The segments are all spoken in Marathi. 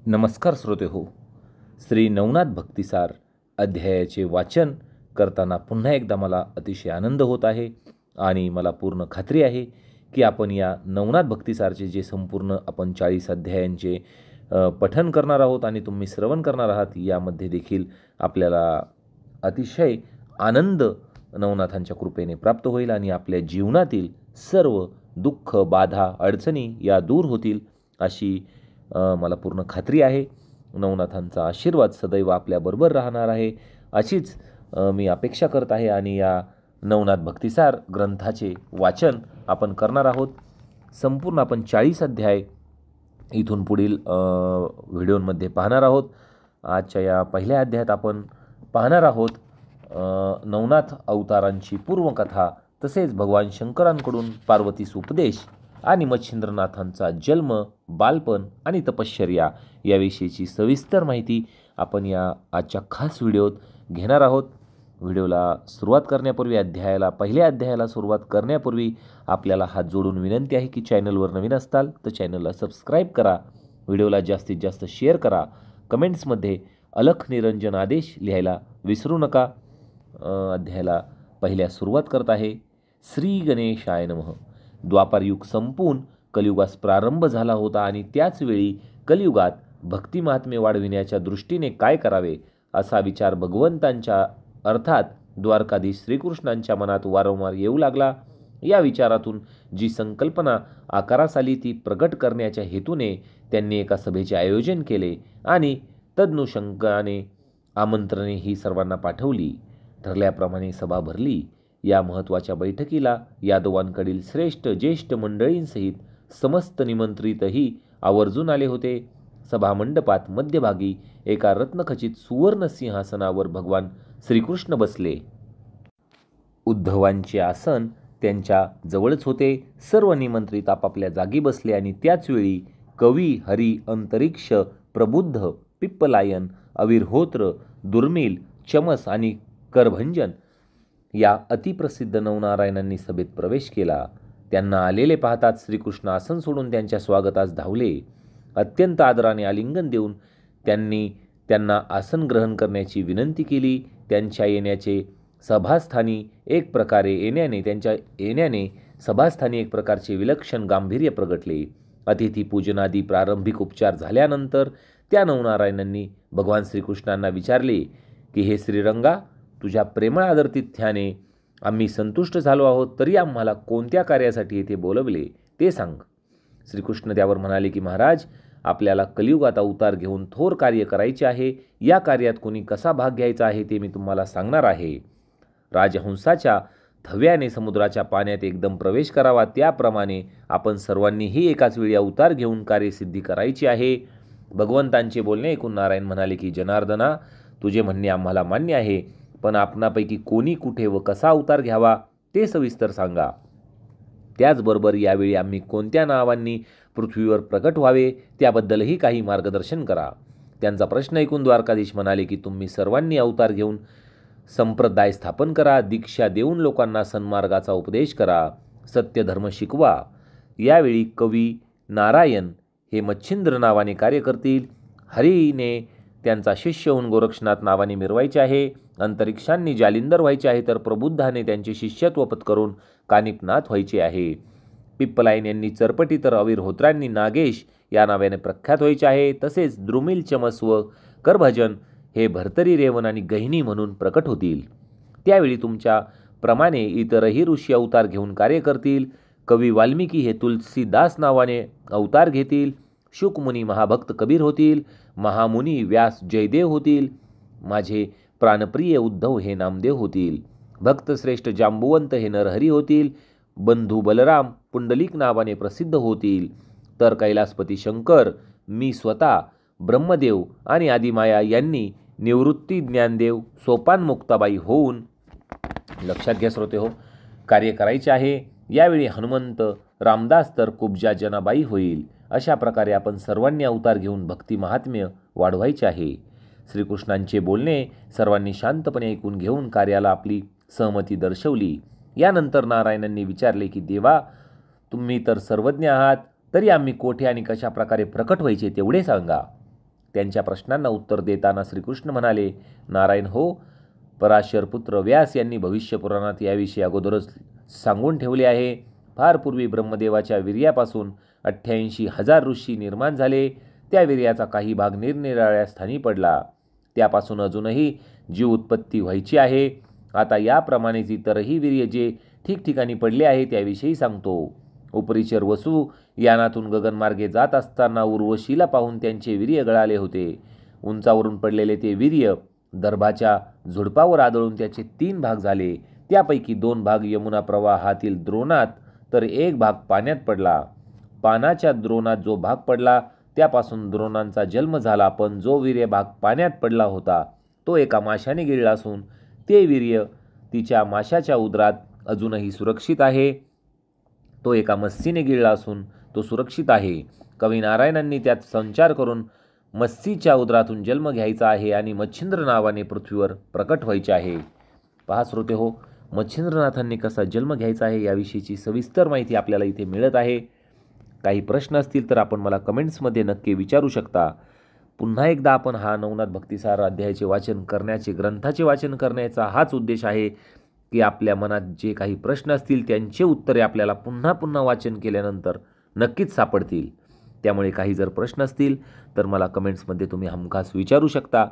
नमस्कार श्रोते हो. श्री नवनाथ भक्तिसार अध्यायाचे वाचन करताना पुन्हा एकदा मला अतिशय आनंद होत आहे आणि मला पूर्ण खात्री आहे की आपण या नवनाथ भक्तिसारचे जे संपूर्ण आपण 40 अध्यायांचे पठन करणार आहोत आणि तुम्ही श्रवण करणार आहात, यामध्ये देखील आपल्याला अतिशय आनंद नवनाथांच्या कृपेने प्राप्त होईल आणि आपल्या जीवनातील सर्व दुःख, बाधा, अडचणी या दूर होतील अशी मला पूर्ण खात्री आहे. नवनाथांचा आशीर्वाद सदैव आपल्याबरोबर राहणार आहे अशीच मी अपेक्षा करत आहे आणि या नवनाथ भक्तिसार ग्रंथाचे वाचन आपण करणार आहोत. संपूर्ण आपण 40 अध्याय इथून पुढील व्हिडिओमध्ये पाहणार आहोत. आजच्या या पहिल्या अध्यायात आपण पाहणार आहोत नवनाथ अवतारांची पूर्वकथा, तसेच भगवान शंकरांकडून पार्वतीस उपदेश आणि मच्छिंद्रनाथांचा जन्म, बालपण आणि तपश्चर्या याविषयीची सविस्तर माहिती आपण या आजच्या खास व्हिडिओत घेणार आहोत. व्हिडिओला सुरुवात करण्यापूर्वी, पहिल्या अध्यायाला सुरुवात करण्यापूर्वी आपल्याला हात जोडून विनंती आहे की चॅनलवर नवीन असाल तर चॅनलला सबस्क्राईब करा, व्हिडिओला जास्तीत जास्त शेअर करा, कमेंट्समध्ये अलख निरंजन आदेश लिहायला विसरू नका. अध्यायाला पहिल्या सुरुवात करत आहे. श्री गणेशाय नमः. द्वापारयुग संपून कलियुगास प्रारंभ झाला होता आणि त्याच वेळी कलियुगात भक्ती महात्म्य वाढविण्याच्या दृष्टीने काय करावे असा विचार भगवंतांच्या अर्थात द्वारकाधीश श्रीकृष्णांच्या मनात वारंवार येऊ लागला. या विचारातून जी संकल्पना आकारास आली ती प्रगट करण्याच्या हेतूने त्यांनी एका सभेचे आयोजन केले आणि तदनुषंगाने आमंत्रणे ही सर्वांना पाठवली. ठरल्याप्रमाणे सभा भरली. या महत्त्वाच्या बैठकीला यादवांकडील श्रेष्ठ ज्येष्ठ मंडळींसहित समस्त निमंत्रितही आवर्जून आले होते. सभामंडपात मध्यभागी एका रत्नखचित सुवर्ण सिंहासनावर भगवान श्रीकृष्ण बसले. उद्धवांचे आसन त्यांच्या जवळच होते. सर्व निमंत्रित आपापल्या जागी बसले आणि त्याचवेळी कवी, हरी, अंतरिक्ष, प्रबुद्ध, पिप्पलायन, अविर्होत्र, दुर्मिल, चमस आणि करभंजन या अतिप्रसिद्ध नवनारायणांनी सभेत प्रवेश केला. त्यांना आलेले पाहताच श्रीकृष्ण आसन सोडून त्यांच्या स्वागतास धावले. अत्यंत आदराने आलिंगन देऊन त्यांना आसन ग्रहण करण्याची विनंती केली. त्यांच्या येण्याने सभास्थानी एक प्रकारचे विलक्षण गांभीर्य प्रगटले. अतिथी पूजनादी प्रारंभिक उपचार झाल्यानंतर त्या नवनारायणांनी भगवान श्रीकृष्णांना विचारले की हे श्रीरंगा, तुझ्या प्रेमळ आदरातिथ्याने आम्ही संतुष्ट झालो आहोत, तरी आम्हाला कोणत्या कार्यासाठी येथे बोलवले ते सांग. श्रीकृष्ण त्यावर म्हणाले की महाराज, आपल्याला कलियुगात अवतार घेऊन थोर कार्य करायचे आहे. या कार्यात कोणी कसा भाग घ्यायचा आहे ते मी तुम्हाला सांगणार आहे. राजहंसाच्या थव्याने समुद्राच्या पाण्यात एकदम प्रवेश करावा, त्याप्रमाणे आपण सर्वांनीही एकाच वेळी अवतार घेऊन कार्यसिद्धी करायची आहे. भगवंतांचे बोलणे ऐकून नारायण म्हणाले की जनार्दना, तुझे म्हणणे आम्हाला मान्य आहे, पण आपणापैकी कोणी कुठे व कसा अवतार घ्यावा ते सविस्तर सांगा. त्याचबरोबर यावेळी आम्ही कोणत्या नावांनी पृथ्वीवर प्रकट व्हावे त्याबद्दलही काही मार्गदर्शन करा. त्यांचा प्रश्न ऐकून द्वारकाधीश म्हणाले की तुम्ही सर्वांनी अवतार घेऊन संप्रदाय स्थापन करा, दीक्षा देऊन लोकांना सन्मार्गाचा उपदेश करा, सत्यधर्म शिकवा. यावेळी कवी नारायण हे मच्छिंद्र नावाने कार्य करतील. हरीने त्यांचा शिष्य होऊन गोरक्षनाथ नावाने मिरवायचे आहे. अंतरिक्षांनी जालिंदर व्हायचे आहे, तर प्रबुद्धाने त्यांचे शिष्यत्व पत्करून कानिपनाथ व्हायचे आहे. पिप्पलायन यांनी चरपटी, तर अविर्होत्रांनी नागेश या नावाने प्रख्यात व्हायचे आहे. तसेच द्रुमिल, चमस व करभजन हे भर्तरी, रेवण आणि गहिनी म्हणून प्रकट होतील. त्यावेळी तुमच्या प्रमाणे इतरही ऋषी अवतार घेऊन कार्य करतील. कवी वाल्मिकी हे तुलसीदास नावाने अवतार घेतील. शुकमुनी महाभक्त कबीर होतील. महामुनी व्यास जयदेव होतील. माझे प्राणप्रिय उद्धव हे नामदेव होतील. भक्तश्रेष्ठ जांबुवंत हे नरहरी होतील. बंधू बलराम पुंडलिक नावाने प्रसिद्ध होतील. तर कैलासपती शंकर, मी स्वतः, ब्रह्मदेव आणि आदिमाया यांनी निवृत्ती ज्ञानदेव, सोपान मुक्ताबाई होऊन, लक्षात घ्या श्रोते हो, कार्य करायचे आहे. यावेळी हनुमंत, रामदास तर कुब्जा जनाबाई होईल. अशा प्रकारे आपण सर्वांनी अवतार घेऊन भक्ती महात्म्य वाढवायचे आहे. श्रीकृष्णांचे बोलणे सर्वांनी शांतपणे ऐकून घेऊन कार्याला आपली सहमती दर्शवली. यानंतर नारायणांनी विचारले की देवा, तुम्ही तर सर्वज्ञ आहात, तरी आम्ही कोठे आणि कशा प्रकारे प्रकट व्हायचे तेवढे सांगा. त्यांच्या प्रश्नांना उत्तर देताना श्रीकृष्ण म्हणाले, नारायण हो, पराशर पुत्र व्यास यांनी भविष्य पुराणात याविषयी अगोदरच सांगून ठेवले आहे. फार पूर्वी ब्रह्मदेवाच्या वीर्यापासून 88,000 ऋषी निर्माण झाले. त्या वीर्याचा काही भाग निरनिराळ्या स्थानी पडला. त्यापासून अजूनही जीव उत्पत्ती व्हायची आहे. आता याप्रमाणेच इतरही वीर्य जे ठिकठिकाणी पडले आहे त्याविषयी सांगतो. उपरीचर वसू यानातून गगनमार्गे जात असताना उर्वशीला पाहून त्यांचे वीर्य गळाले होते. उंचावरून पडलेले ते वीर्य दर्भाच्या झुडपावर आदळून त्याचे 3 भाग झाले. त्यापैकी 2 भाग यमुना प्रवाहातील द्रोणात तर 1 भाग पाण्यात पडला. पानाच्या द्रोणात जो भाग पडला त्यापासून द्रोणांचा जन्म झाला, पण जो वीर्य भाग पाण्यात पडला होता तो एका माशाने गिळला असून ते वीर्य तिच्या माशाच्या उदरात अजूनही सुरक्षित आहे. तो एका मत्स्यीने गिळला असून तो सुरक्षित आहे. कवी नारायणांनी त्यात संचार करून मत्स्यीच्या उदरातून जन्म घ्यायचा आहे आणि मच्छिंद्र नावाने पृथ्वीवर प्रकट व्हायचे आहे. पहा श्रोते हो, मच्छिंद्रनाथांनी कसा जन्म घ्यायचा आहे याविषयीची सविस्तर माहिती आपल्याला इथे मिळत आहे. काही प्रश्न असतील तर आपण मला कमेंट्समध्ये नक्की विचारू शकता. पुन्हा एकदा आपण हा नवनाथ भक्तिसार अध्यायाचे वाचन करण्याचे, ग्रंथाचे वाचन करण्याचा हाच उद्देश आहे की आपल्या मनात जे काही प्रश्न असतील त्यांचे उत्तरे आपल्याला पुन्हा पुन्हा वाचन केल्यानंतर नक्कीच सापडतील. त्यामुळे काही जर प्रश्न असतील तर मला कमेंट्समध्ये तुम्ही हमखास विचारू शकता.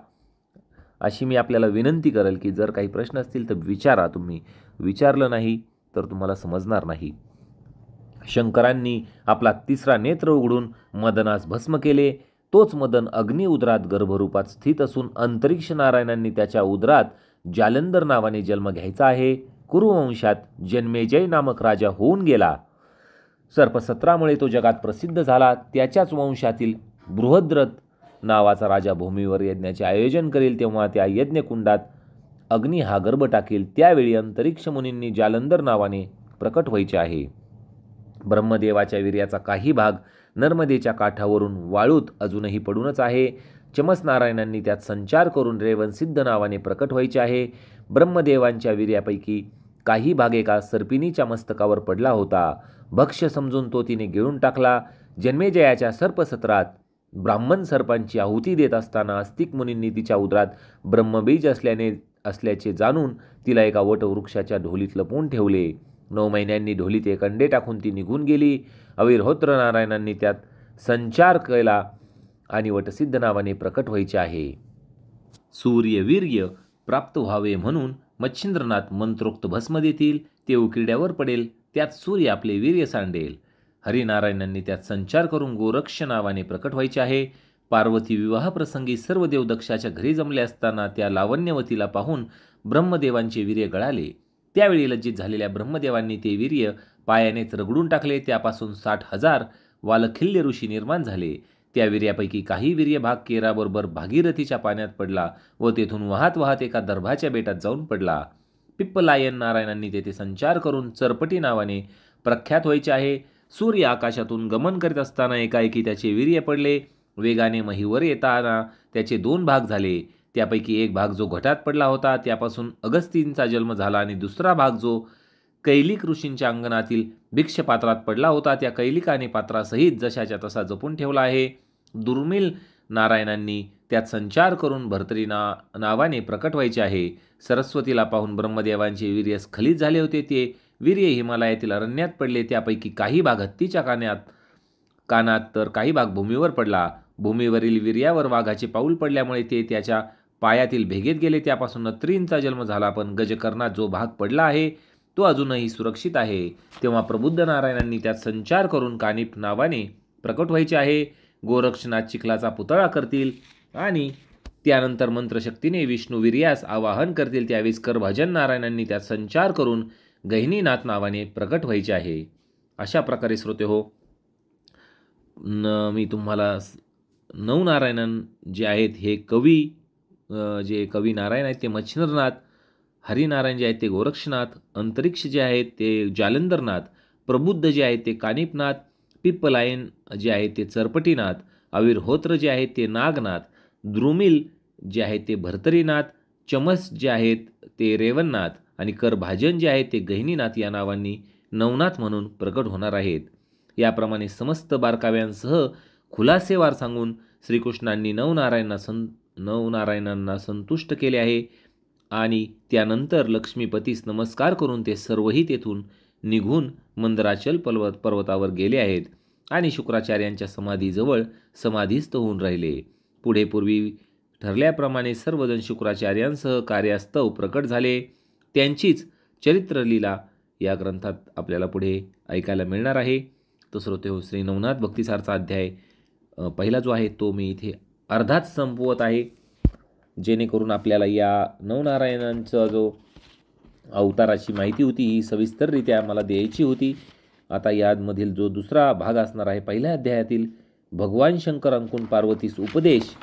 अशी मी आपल्याला विनंती करेल की जर काही प्रश्न असतील तर विचारा. तुम्ही विचारलं नाही तर तुम्हाला समजणार नाही. शंकरांनी आपला 3रा नेत्र उघडून मदनास भस्म केले. तोच मदन अग्नि उदरात गर्भरूपात स्थित असून अंतरिक्ष नारायणांनी त्याच्या उदरात जालंधर नावाने जन्म घ्यायचा आहे. कुरुवंशात जन्मेजय नामक राजा होऊन गेला. सर्पसत्रामुळे तो जगात प्रसिद्ध झाला. त्याच्याच वंशातील बृहद्रथ नावाचा राजा भूमीवर यज्ञाचे आयोजन करेल, तेव्हा त्या यज्ञकुंडात अग्नी हा गर्भ टाकेल. त्यावेळी अंतरिक्ष मुनींनी जालंधर नावाने प्रकट व्हायचे आहे. ब्रह्मदेवाच्या वीर्याचा काही भाग नर्मदेच्या काठावरून वाळूत अजूनही पडूनच आहे. चमस नारायणांनी त्यात संचार करून रेवणसिद्ध नावाने प्रकट व्हायचे आहे. ब्रह्मदेवांच्या वीर्यापैकी काही भाग एका सर्पिणीच्या मस्तकावर पडला होता. भक्ष्य समजून तो तिने गिळून टाकला. जन्मेजयाच्या सर्पसत्रात ब्राह्मण सर्पांची आहुती देत असताना अस्तिक मुनींनी तिच्या उदरात ब्रह्मबीज असल्याचे जाणून तिला एका वटवृक्षाच्या ढोलीत लपवून ठेवले. 9 महिन्यांनी ढोलीत एक अंडे टाकून ती निघून गेली. अविर्होत्र नारायणांनी त्यात संचार केला आणि वटसिद्ध नावाने प्रकट व्हायचे आहे. सूर्यवीर्य प्राप्त व्हावे म्हणून मच्छिंद्रनाथ मंत्रोक्त भस्म देतील. ते उकिरड्यावर पडेल. त्यात सूर्य आपले वीर्य सांडेल. हरिनारायणांनी त्यात संचार करून गोरक्ष नावाने प्रकट व्हायचे आहे. पार्वती विवाहप्रसंगी सर्व देव दक्षाच्या घरी जमले असताना त्या लावण्यवतीला पाहून ब्रह्मदेवांचे वीर्य गळाले. त्यावेळी लज्जित झालेल्या ब्रह्मदेवांनी ते वीर्य पायानेच रगडून टाकले. त्यापासून 60,000 वालखिल्य ऋषी निर्माण झाले. त्या वीर्यापैकी काही वीर्यभाग केराबरोबर भागीरथीच्या पाण्यात पडला व तेथून वाहत वाहत एका दर्भाच्या बेटात जाऊन पडला. पिप्पलायन नारायणांनी तेथे संचार करून चरपटी नावाने प्रख्यात व्हायचे आहे. सूर्य आकाशातून गमन करीत असताना एकाएकी त्याचे वीर्य पडले. वेगाने महीवर येताना त्याचे 2 भाग झाले. त्यापैकी एक भाग जो घटात पडला होता त्यापासून अगस्तींचा जन्म झाला आणि दुसरा भाग जो कैलिक ऋषींच्या अंगणातील भिक्षपात्रात पडला होता त्या कैलिकाने पात्रासहित जशाच्या तसा जपून ठेवला आहे. दुर्मिळ नारायणांनी त्यात संचार करून भर्तरी नावाने प्रकट व्हायचे आहे. सरस्वतीला पाहून ब्रह्मदेवांचे वीर्य स्खलित झाले होते. ते वीर्य हिमालयातील अरण्यात पडले. त्यापैकी काही भाग हत्तीच्या कानात तर काही भाग भूमीवर पडला. भूमीवरील वीर्यावर वाघाचे पाऊल पडल्यामुळे ते त्याच्या पायातील भेगेत गेले. त्यापासून नत्रींचा जन्म झाला, पण गजकर्णात जो भाग पडला आहे तो अजूनही सुरक्षित आहे. तेव्हा प्रबुद्ध नारायणांनी त्यात संचार करून कानिप नावाने प्रकट व्हायचे आहे. गोरक्षनाथ चिखलाचा पुतळा करतील आणि त्यानंतर मंत्रशक्तीने विष्णू वीर्यास आवाहन करतील. त्यावेळेस करभजन नारायणांनी त्यात संचार करून गहिनीनाथ नावाने प्रकट व्हायचे आहे. अशा प्रकारे श्रोते हो, मी तुम्हाला नवनारायणन जे आहेत हे कवी नारायण आहेत ते मच्छिंद्रनाथ, हरिनारायण जे आहेत ते गोरक्षनाथ, अंतरिक्ष जे आहेत ते जालंधरनाथ, प्रबुद्ध जे आहेत ते कानिपनाथ, पिप्पलायन जे आहेत ते चरपटीनाथ, अविर्होत्र जे आहेत ते नागनाथ, द्रुमिल जे आहेत ते भर्तरीनाथ, चमस जे आहेत ते रेवणनाथ आणि करभाजन जे आहेत ते गहिनीनाथ या नावांनी नवनाथ म्हणून प्रकट होणार आहेत. याप्रमाणे समस्त बारकाव्यांसह खुलासेवार सांगून श्रीकृष्णांनी नवनारायणांना संतुष्ट केले आहे आणि त्यानंतर लक्ष्मीपतीस नमस्कार करून ते सर्वही तेथून निघून मंदराचल पर्वतावर गेले आहेत आणि शुक्राचार्यांच्या समाधीजवळ समाधीस्थ होऊन राहिले. पुढे पूर्वी ठरल्याप्रमाणे सर्वजण शुक्राचार्यांसह कार्यास्तव प्रकट झाले. त्यांचीच चरित्रलीला या ग्रंथात आपल्याला पुढे ऐकायला मिळणार आहे. तर श्रोतेहो, श्री नवनाथ भक्तिसारचा अध्याय पहिला जो आहे तो मी इथे अर्धाच संपवत आहे, जेणेकरून आपल्याला या नवनारायणांचा जो अवताराची माहिती होती ही सविस्तररित्या मला द्यायची होती. आता यामधील जो दुसरा भाग असणार आहे पहिल्या अध्यायातील भगवान शंकर अंकून पार्वतीस उपदेश,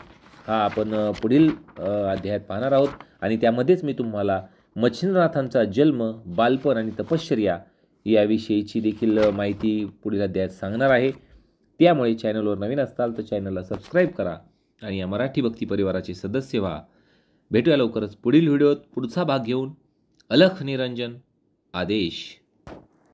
हा आपण पुढील अध्यायात पाहणार आहोत. आणि त्यामध्येच मी तुम्हाला मच्छिंद्रनाथांचा जन्म, बालपण आणि तपश्चर्या याविषयीची देखील माहिती पुढील अध्यायात सांगणार आहे. त्यामुळे चॅनलवर नवीन असताल तर चॅनलला सबस्क्राईब करा आणि या मराठी भक्ती परिवाराचे सदस्य व्हा. भेटूया लवकरच पुढील व्हिडिओत पुढचा भाग घेऊन. अलख निरंजन आदेश.